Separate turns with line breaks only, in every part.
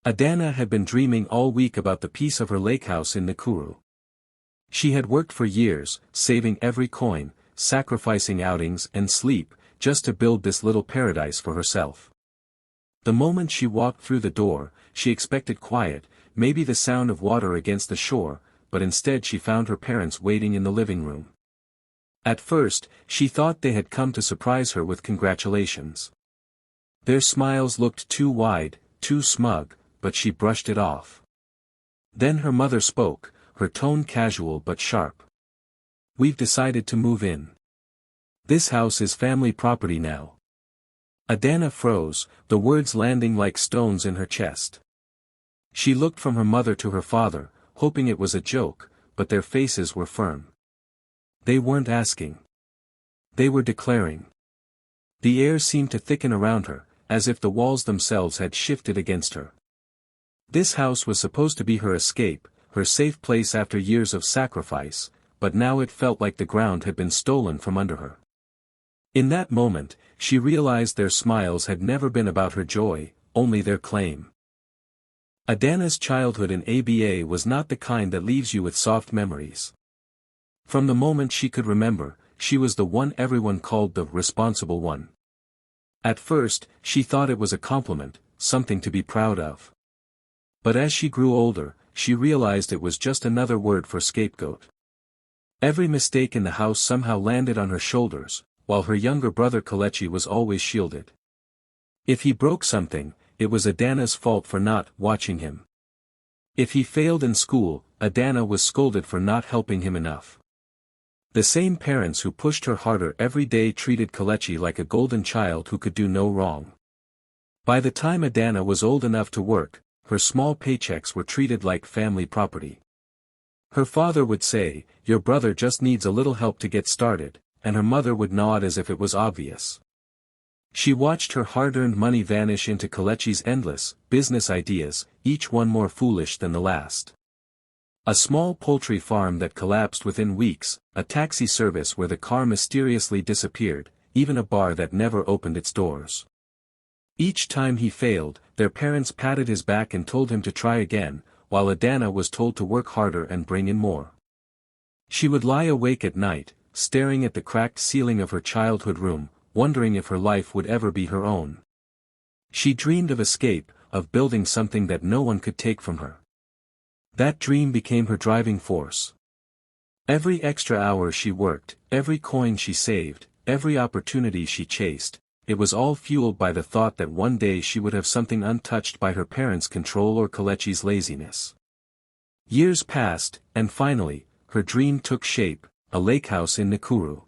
Adana had been dreaming all week about the peace of her lake house in Nakuru. She had worked for years, saving every coin, sacrificing outings and sleep, just to build this little paradise for herself. The moment she walked through the door, she expected quiet, maybe the sound of water against the shore, but instead she found her parents waiting in the living room. At first, she thought they had come to surprise her with congratulations. Their smiles looked too wide, too smug, but she brushed it off. Then her mother spoke, her tone casual but sharp. "We've decided to move in. This house is family property now." Adana froze, the words landing like stones in her chest. She looked from her mother to her father, hoping it was a joke, but their faces were firm. They weren't asking. They were declaring. The air seemed to thicken around her, as if the walls themselves had shifted against her. This house was supposed to be her escape, her safe place after years of sacrifice, but now it felt like the ground had been stolen from under her. In that moment, she realized their smiles had never been about her joy, only their claim. Adana's childhood in ABA was not the kind that leaves you with soft memories. From the moment she could remember, she was the one everyone called the responsible one. At first, she thought it was a compliment, something to be proud of. But as she grew older, she realized it was just another word for scapegoat. Every mistake in the house somehow landed on her shoulders, while her younger brother Kelechi was always shielded. If he broke something, it was Adana's fault for not watching him. If he failed in school, Adana was scolded for not helping him enough. The same parents who pushed her harder every day treated Kelechi like a golden child who could do no wrong. By the time Adana was old enough to work, her small paychecks were treated like family property. Her father would say, "Your brother just needs a little help to get started," and her mother would nod as if it was obvious. She watched her hard-earned money vanish into Kelechi's endless business ideas, each one more foolish than the last. A small poultry farm that collapsed within weeks, a taxi service where the car mysteriously disappeared, even a bar that never opened its doors. Each time he failed, their parents patted his back and told him to try again, while Adana was told to work harder and bring in more. She would lie awake at night, staring at the cracked ceiling of her childhood room, wondering if her life would ever be her own. She dreamed of escape, of building something that no one could take from her. That dream became her driving force. Every extra hour she worked, every coin she saved, every opportunity she chased, it was all fueled by the thought that one day she would have something untouched by her parents' control or Kelechi's laziness. Years passed, and finally, her dream took shape, a lake house in Nakuru.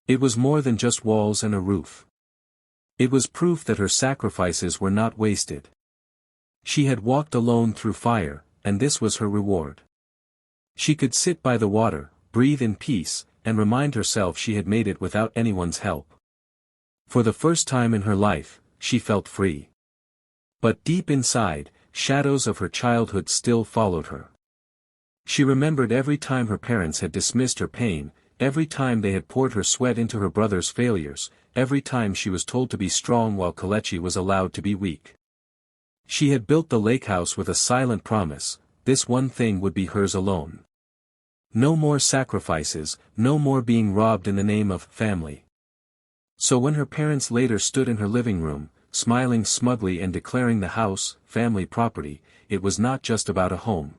It was more than just walls and a roof. It was proof that her sacrifices were not wasted. She had walked alone through fire, and this was her reward. She could sit by the water, breathe in peace, and remind herself she had made it without anyone's help. For the first time in her life, she felt free. But deep inside, shadows of her childhood still followed her. She remembered every time her parents had dismissed her pain, every time they had poured her sweat into her brother's failures, every time she was told to be strong while Kelechi was allowed to be weak. She had built the lake house with a silent promise, this one thing would be hers alone. No more sacrifices, no more being robbed in the name of family. So when her parents later stood in her living room, smiling smugly and declaring the house, family property, it was not just about a home.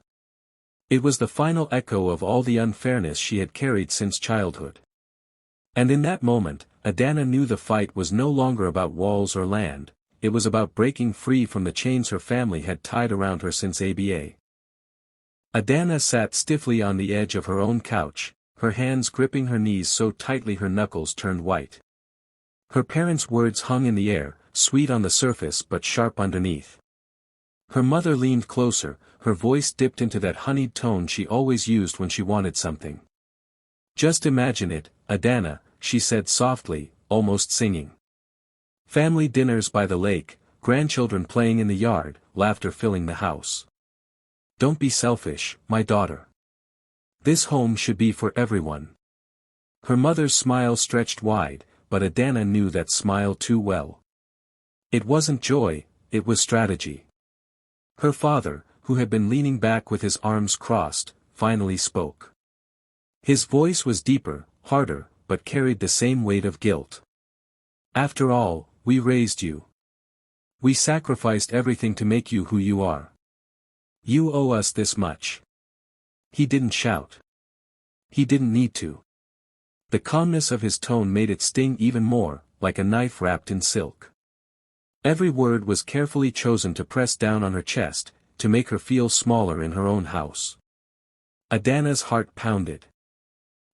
It was the final echo of all the unfairness she had carried since childhood. And in that moment, Adana knew the fight was no longer about walls or land, it was about breaking free from the chains her family had tied around her since ABA. Adana sat stiffly on the edge of her own couch, her hands gripping her knees so tightly her knuckles turned white. Her parents' words hung in the air, sweet on the surface but sharp underneath. Her mother leaned closer, her voice dipped into that honeyed tone she always used when she wanted something. "Just imagine it, Adana," she said softly, almost singing. Family dinners by the lake, grandchildren playing in the yard, laughter filling the house. "Don't be selfish, my daughter. This home should be for everyone." Her mother's smile stretched wide, but Adana knew that smile too well. It wasn't joy, it was strategy. Her father, who had been leaning back with his arms crossed, finally spoke. His voice was deeper, harder, but carried the same weight of guilt. After all, we raised you. We sacrificed everything to make you who you are. You owe us this much. He didn't shout. He didn't need to. The calmness of his tone made it sting even more, like a knife wrapped in silk. Every word was carefully chosen to press down on her chest, to make her feel smaller in her own house. Adana's heart pounded.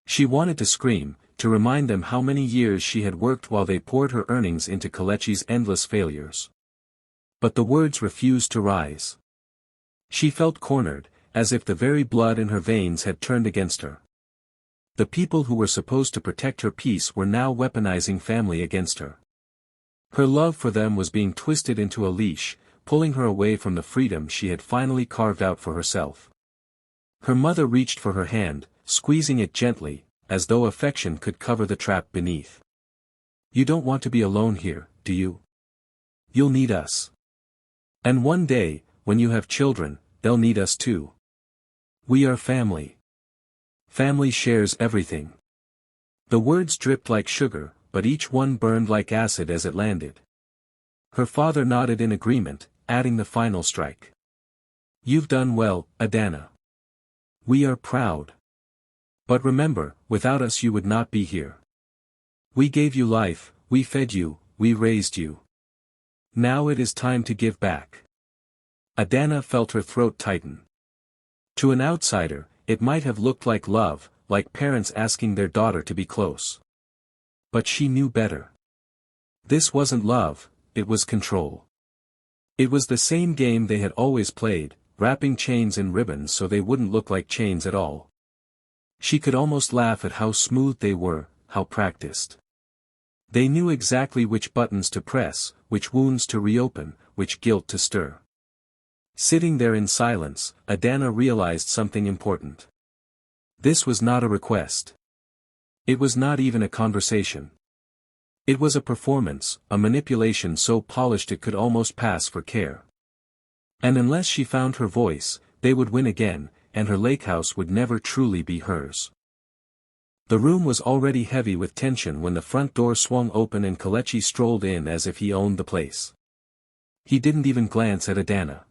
She wanted to scream, to remind them how many years she had worked while they poured her earnings into Kelechi's endless failures. But the words refused to rise. She felt cornered, as if the very blood in her veins had turned against her. The people who were supposed to protect her peace were now weaponizing family against her. Her love for them was being twisted into a leash, pulling her away from the freedom she had finally carved out for herself. Her mother reached for her hand, squeezing it gently, as though affection could cover the trap beneath. You don't want to be alone here, do you? You'll need us. And one day, when you have children, they'll need us too. We are family. Family shares everything. The words dripped like sugar, but each one burned like acid as it landed. Her father nodded in agreement, adding the final strike. You've done well, Adana. We are proud. But remember, without us you would not be here. We gave you life, we fed you, we raised you. Now it is time to give back. Adana felt her throat tighten. To an outsider, it might have looked like love, like parents asking their daughter to be close. But she knew better. This wasn't love, it was control. It was the same game they had always played, wrapping chains in ribbons so they wouldn't look like chains at all. She could almost laugh at how smooth they were, how practiced. They knew exactly which buttons to press, which wounds to reopen, which guilt to stir. Sitting there in silence, Adana realized something important. This was not a request. It was not even a conversation. It was a performance, a manipulation so polished it could almost pass for care. And unless she found her voice, they would win again, and her lake house would never truly be hers. The room was already heavy with tension when the front door swung open and Kelechi strolled in as if he owned the place. He didn't even glance at Adana.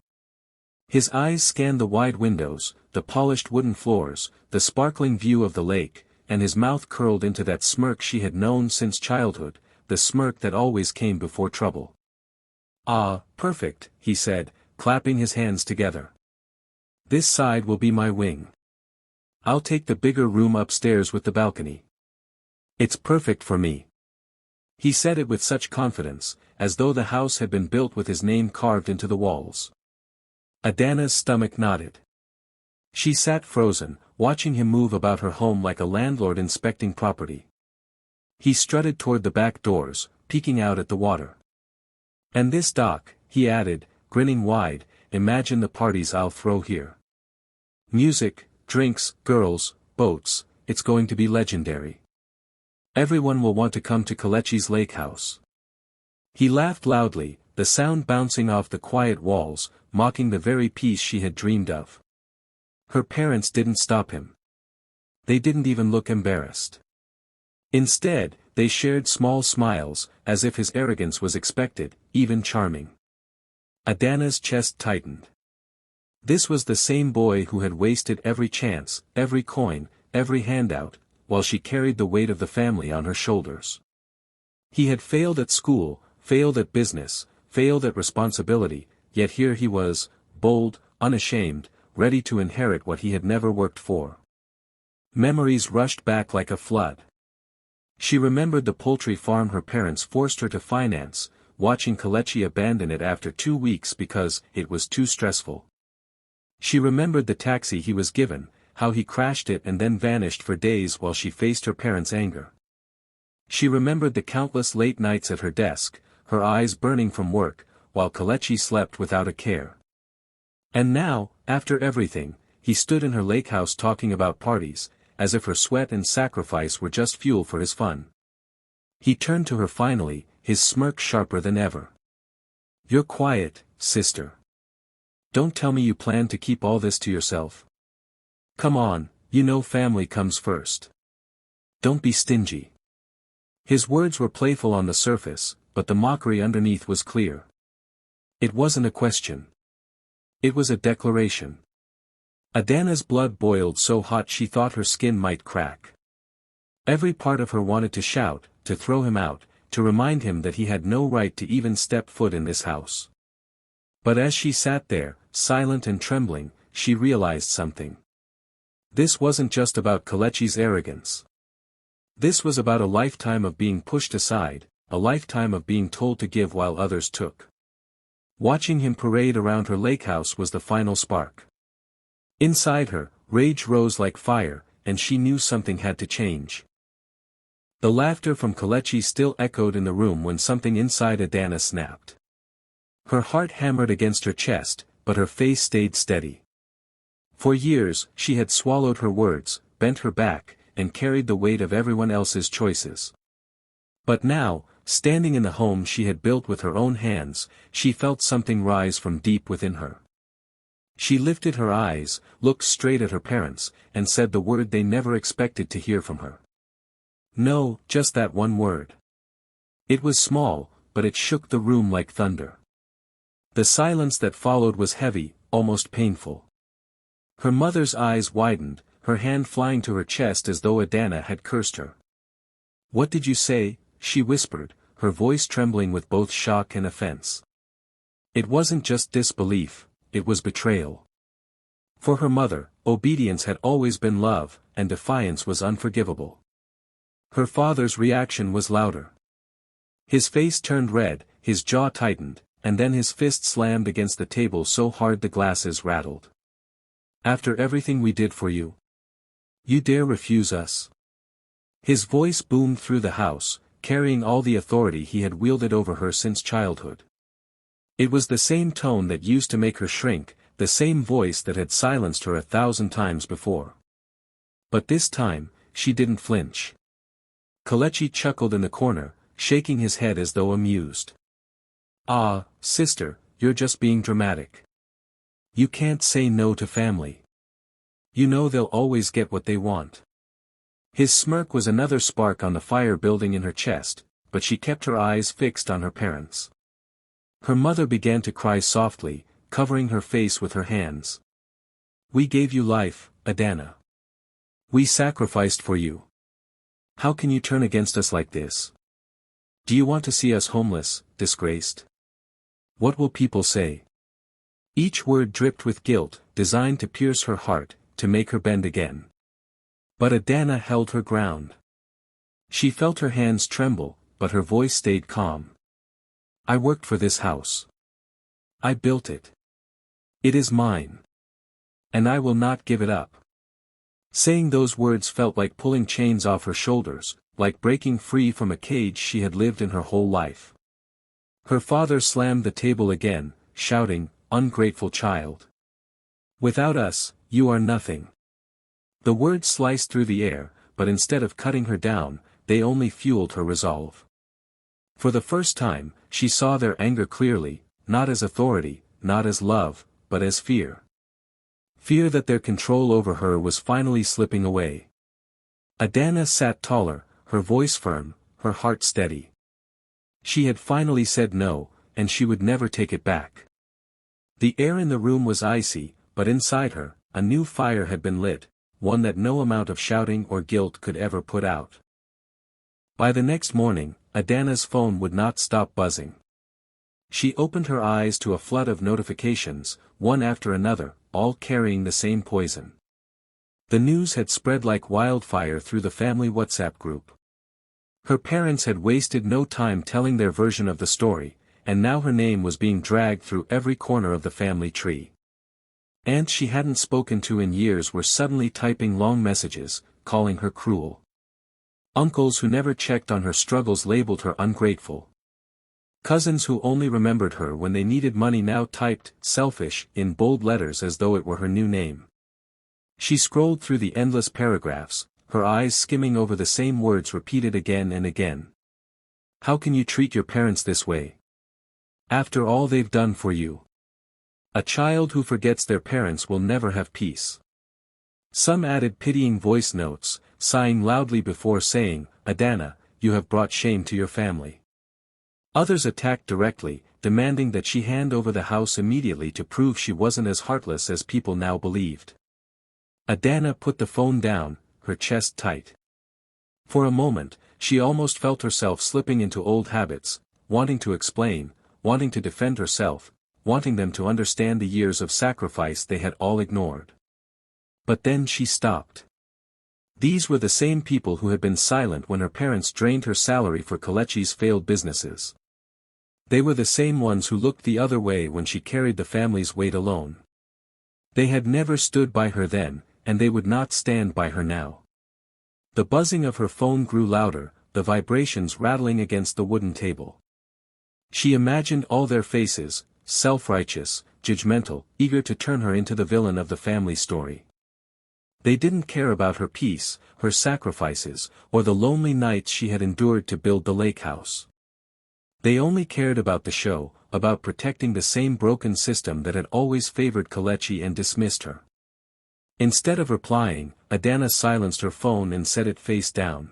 His eyes scanned the wide windows, the polished wooden floors, the sparkling view of the lake, and his mouth curled into that smirk she had known since childhood, the smirk that always came before trouble. Ah, perfect, he said, clapping his hands together. This side will be my wing. I'll take the bigger room upstairs with the balcony. It's perfect for me. He said it with such confidence, as though the house had been built with his name carved into the walls. Adana's stomach nodded. She sat frozen, watching him move about her home like a landlord inspecting property. He strutted toward the back doors, peeking out at the water. And this dock, he added, grinning wide, imagine the parties I'll throw here. Music, drinks, girls, boats, it's going to be legendary. Everyone will want to come to Kelechi's lake house. He laughed loudly, the sound bouncing off the quiet walls, mocking the very peace she had dreamed of. Her parents didn't stop him. They didn't even look embarrassed. Instead, they shared small smiles, as if his arrogance was expected, even charming. Adana's chest tightened. This was the same boy who had wasted every chance, every coin, every handout, while she carried the weight of the family on her shoulders. He had failed at school, failed at business, failed at responsibility, yet here he was, bold, unashamed, ready to inherit what he had never worked for. Memories rushed back like a flood. She remembered the poultry farm her parents forced her to finance, watching Kelechi abandon it after 2 weeks because it was too stressful. She remembered the taxi he was given, how he crashed it and then vanished for days while she faced her parents' anger. She remembered the countless late nights at her desk, her eyes burning from work, while Kelechi slept without a care. And now, after everything, he stood in her lake house talking about parties, as if her sweat and sacrifice were just fuel for his fun. He turned to her finally, his smirk sharper than ever. You're quiet, sister. Don't tell me you plan to keep all this to yourself. Come on, you know family comes first. Don't be stingy. His words were playful on the surface, but the mockery underneath was clear. It wasn't a question. It was a declaration. Adana's blood boiled so hot she thought her skin might crack. Every part of her wanted to shout, to throw him out, to remind him that he had no right to even step foot in this house. But as she sat there, silent and trembling, she realized something. This wasn't just about Kelechi's arrogance. This was about a lifetime of being pushed aside, a lifetime of being told to give while others took. Watching him parade around her lake house was the final spark. Inside her, rage rose like fire, and she knew something had to change. The laughter from Kelechi still echoed in the room when something inside Adana snapped. Her heart hammered against her chest, but her face stayed steady. For years, she had swallowed her words, bent her back, and carried the weight of everyone else's choices. But now, standing in the home she had built with her own hands, she felt something rise from deep within her. She lifted her eyes, looked straight at her parents, and said the word they never expected to hear from her. No, just that one word. It was small, but it shook the room like thunder. The silence that followed was heavy, almost painful. Her mother's eyes widened, her hand flying to her chest as though Adana had cursed her. "What did you say?" she whispered, her voice trembling with both shock and offense. It wasn't just disbelief, it was betrayal. For her mother, obedience had always been love, and defiance was unforgivable. Her father's reaction was louder. His face turned red, his jaw tightened, and then his fist slammed against the table so hard the glasses rattled. "After everything we did for you? You dare refuse us?" His voice boomed through the house, carrying all the authority he had wielded over her since childhood. It was the same tone that used to make her shrink, the same voice that had silenced her 1,000 times before. But this time, she didn't flinch. Kelechi chuckled in the corner, shaking his head as though amused. "Ah, sister, you're just being dramatic. You can't say no to family. You know they'll always get what they want." His smirk was another spark on the fire building in her chest, but she kept her eyes fixed on her parents. Her mother began to cry softly, covering her face with her hands. "We gave you life, Adana. We sacrificed for you. How can you turn against us like this? Do you want to see us homeless, disgraced? What will people say?" Each word dripped with guilt, designed to pierce her heart, to make her bend again. But Adana held her ground. She felt her hands tremble, but her voice stayed calm. "I worked for this house. I built it. It is mine. And I will not give it up." Saying those words felt like pulling chains off her shoulders, like breaking free from a cage she had lived in her whole life. Her father slammed the table again, shouting, "Ungrateful child. Without us, you are nothing." The words sliced through the air, but instead of cutting her down, they only fueled her resolve. For the first time, she saw their anger clearly, not as authority, not as love, but as fear. Fear that their control over her was finally slipping away. Adana sat taller, her voice firm, her heart steady. She had finally said no, and she would never take it back. The air in the room was icy, but inside her, a new fire had been lit, one that no amount of shouting or guilt could ever put out. By the next morning, Adana's phone would not stop buzzing. She opened her eyes to a flood of notifications, one after another, all carrying the same poison. The news had spread like wildfire through the family WhatsApp group. Her parents had wasted no time telling their version of the story, and now her name was being dragged through every corner of the family tree. Aunts she hadn't spoken to in years were suddenly typing long messages, calling her cruel. Uncles who never checked on her struggles labeled her ungrateful. Cousins who only remembered her when they needed money now typed "selfish" in bold letters as though it were her new name. She scrolled through the endless paragraphs, her eyes skimming over the same words repeated again and again. "How can you treat your parents this way? After all they've done for you? A child who forgets their parents will never have peace. Some added pitying voice notes, sighing loudly before saying, Adana, you have brought shame to your family. Others attacked directly, demanding that she hand over the house immediately to prove she wasn't as heartless as people now believed. Adana put the phone down, her chest tight. For a moment, she almost felt herself slipping into old habits, wanting to explain, wanting to defend herself, wanting them to understand the years of sacrifice they had all ignored. But then she stopped. These were the same people who had been silent when her parents drained her salary for Kelechi's failed businesses. They were the same ones who looked the other way when she carried the family's weight alone. They had never stood by her then, and they would not stand by her now. The buzzing of her phone grew louder, the vibrations rattling against the wooden table. She imagined all their faces, self-righteous, judgmental, eager to turn her into the villain of the family story. They didn't care about her peace, her sacrifices, or the lonely nights she had endured to build the lake house. They only cared about the show, about protecting the same broken system that had always favored Kelechi and dismissed her. Instead of replying, Adana silenced her phone and set it face down.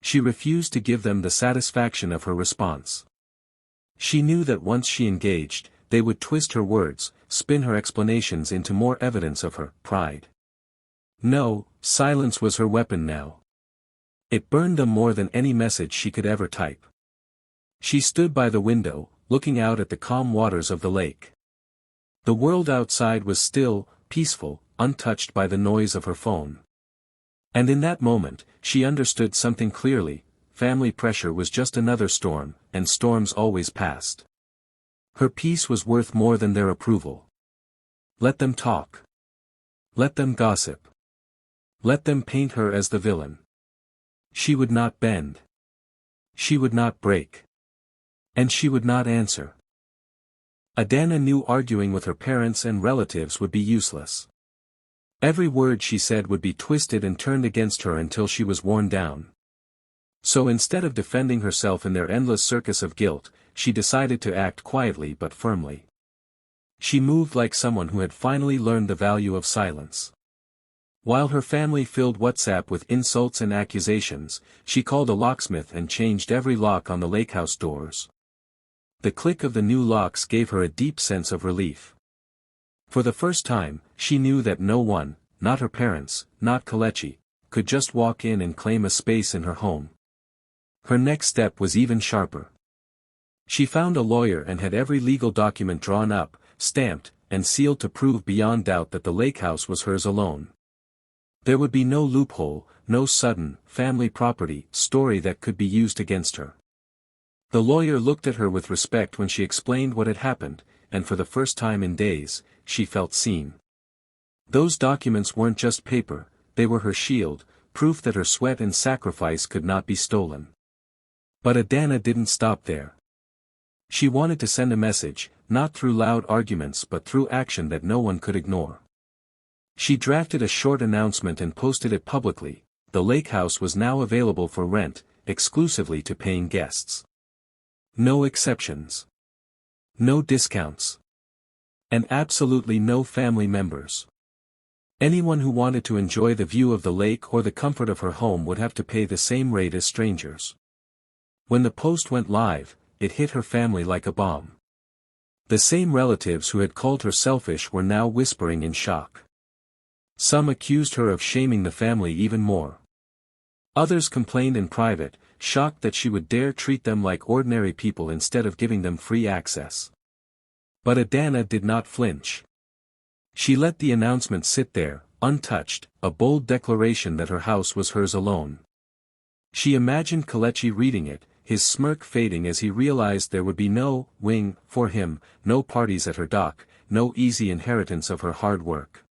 She refused to give them the satisfaction of her response. She knew that once she engaged, they would twist her words, spin her explanations into more evidence of her pride. No, silence was her weapon now. It burned them more than any message she could ever type. She stood by the window, looking out at the calm waters of the lake. The world outside was still, peaceful, untouched by the noise of her phone. And in that moment, she understood something clearly: family pressure was just another storm, and storms always passed. Her peace was worth more than their approval. Let them talk. Let them gossip. Let them paint her as the villain. She would not bend. She would not break. And she would not answer. Adana knew arguing with her parents and relatives would be useless. Every word she said would be twisted and turned against her until she was worn down. So instead of defending herself in their endless circus of guilt, she decided to act quietly but firmly. She moved like someone who had finally learned the value of silence. While her family filled WhatsApp with insults and accusations, she called a locksmith and changed every lock on the lakehouse doors. The click of the new locks gave her a deep sense of relief. For the first time, she knew that no one, not her parents, not Kelechi, could just walk in and claim a space in her home. Her next step was even sharper. She found a lawyer and had every legal document drawn up, stamped, and sealed to prove beyond doubt that the lakehouse was hers alone. There would be no loophole, no sudden, family property story that could be used against her. The lawyer looked at her with respect when she explained what had happened, and for the first time in days, she felt seen. Those documents weren't just paper, they were her shield, proof that her sweat and sacrifice could not be stolen. But Adana didn't stop there. She wanted to send a message, not through loud arguments but through action that no one could ignore. She drafted a short announcement and posted it publicly: the lake house was now available for rent, exclusively to paying guests. No exceptions. No discounts. And absolutely no family members. Anyone who wanted to enjoy the view of the lake or the comfort of her home would have to pay the same rate as strangers. When the post went live, it hit her family like a bomb. The same relatives who had called her selfish were now whispering in shock. Some accused her of shaming the family even more. Others complained in private, shocked that she would dare treat them like ordinary people instead of giving them free access. But Adana did not flinch. She let the announcement sit there, untouched, a bold declaration that her house was hers alone. She imagined Kelechi reading it, his smirk fading as he realized there would be no wing for him, no parties at her dock, no easy inheritance of her hard work.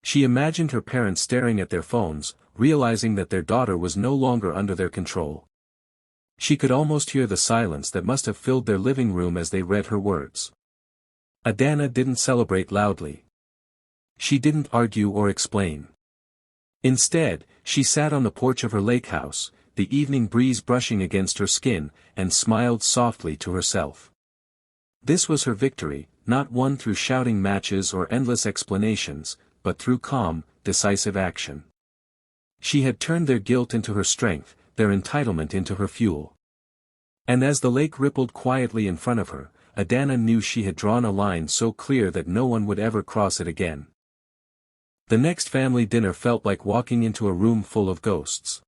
She imagined her parents staring at their phones, realizing that their daughter was no longer under their control. She could almost hear the silence that must have filled their living room as they read her words. Adana didn't celebrate loudly. She didn't argue or explain. Instead, she sat on the porch of her lake house, the evening breeze brushing against her skin, and smiled softly to herself. This was her victory, not won through shouting matches or endless explanations, but through calm, decisive action. She had turned their guilt into her strength, their entitlement into her fuel. And as the lake rippled quietly in front of her, Adana knew she had drawn a line so clear that no one would ever cross it again. The next family dinner felt like walking into a room full of ghosts.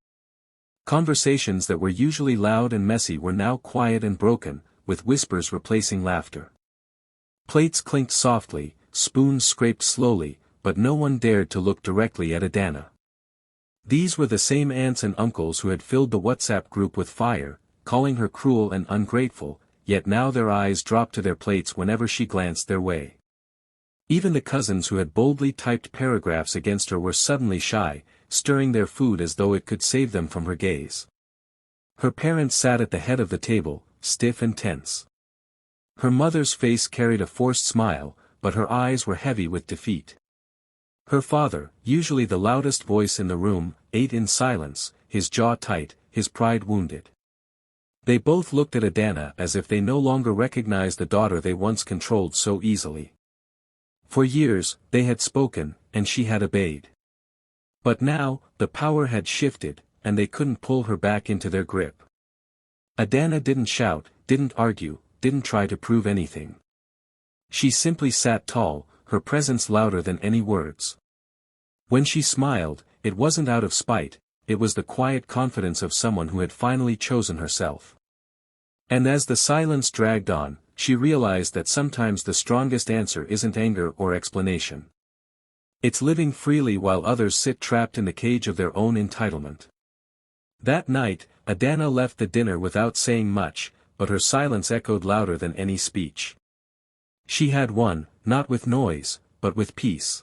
Conversations that were usually loud and messy were now quiet and broken, with whispers replacing laughter. Plates clinked softly, spoons scraped slowly, but no one dared to look directly at Adana. These were the same aunts and uncles who had filled the WhatsApp group with fire, calling her cruel and ungrateful, yet now their eyes dropped to their plates whenever she glanced their way. Even the cousins who had boldly typed paragraphs against her were suddenly shy, stirring their food as though it could save them from her gaze. Her parents sat at the head of the table, stiff and tense. Her mother's face carried a forced smile, but her eyes were heavy with defeat. Her father, usually the loudest voice in the room, ate in silence, his jaw tight, his pride wounded. They both looked at Adana as if they no longer recognized the daughter they once controlled so easily. For years, they had spoken, and she had obeyed. But now, the power had shifted, and they couldn't pull her back into their grip. Adana didn't shout, didn't argue, didn't try to prove anything. She simply sat tall, her presence louder than any words. When she smiled, it wasn't out of spite, it was the quiet confidence of someone who had finally chosen herself. And as the silence dragged on, she realized that sometimes the strongest answer isn't anger or explanation. It's living freely while others sit trapped in the cage of their own entitlement. That night, Adana left the dinner without saying much, but her silence echoed louder than any speech. She had won, not with noise, but with peace.